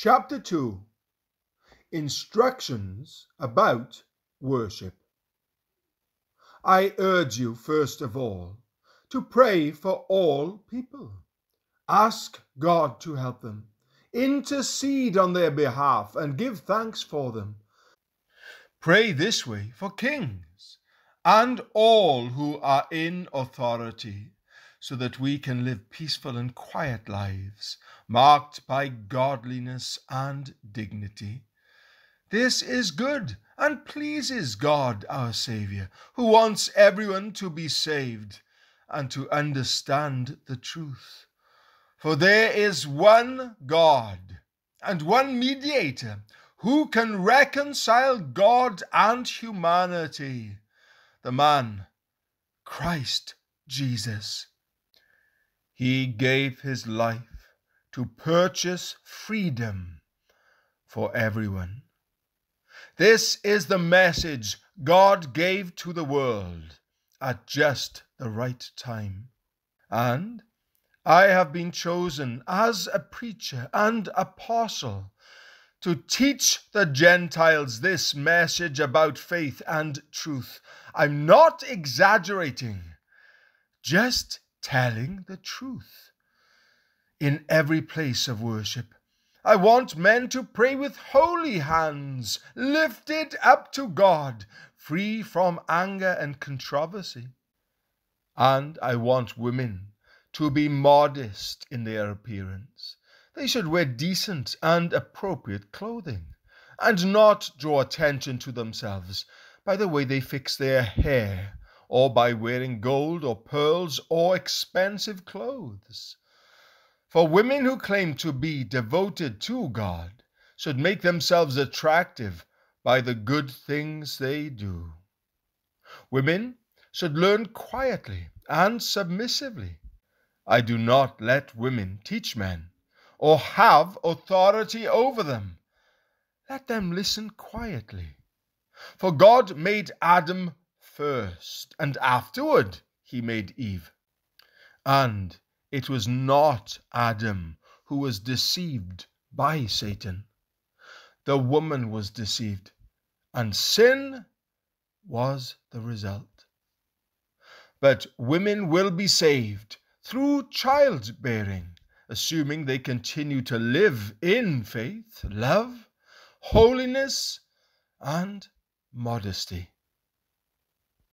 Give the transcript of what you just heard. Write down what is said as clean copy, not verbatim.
Chapter 2. Instructions about worship. I urge you, first of all, to pray for all people. Ask God to help them, intercede on their behalf, and give thanks for them. Pray this way for kings and all who are in authority, so that we can live peaceful and quiet lives, marked by godliness and dignity. This is good and pleases God our Savior, who wants everyone to be saved and to understand the truth. For there is one God and one mediator who can reconcile God and humanity, the man, Christ Jesus. He gave his life to purchase freedom for everyone. This is the message God gave to the world at just the right time. And I have been chosen as a preacher and apostle to teach the Gentiles this message about faith and truth. I'm not exaggerating, just telling the truth. In every place of worship, I want men to pray with holy hands, lifted up to God, free from anger and controversy. And I want women to be modest in their appearance. They should wear decent and appropriate clothing, and not draw attention to themselves by the way they fix their hair, or by wearing gold or pearls or expensive clothes. For women who claim to be devoted to God should make themselves attractive by the good things they do. Women should learn quietly and submissively. I do not let women teach men or have authority over them. Let them listen quietly. For God made Adam first, and afterward he made Eve. And it was not Adam who was deceived by Satan. The woman was deceived, and sin was the result. But women will be saved through childbearing, assuming they continue to live in faith, love, holiness, and modesty.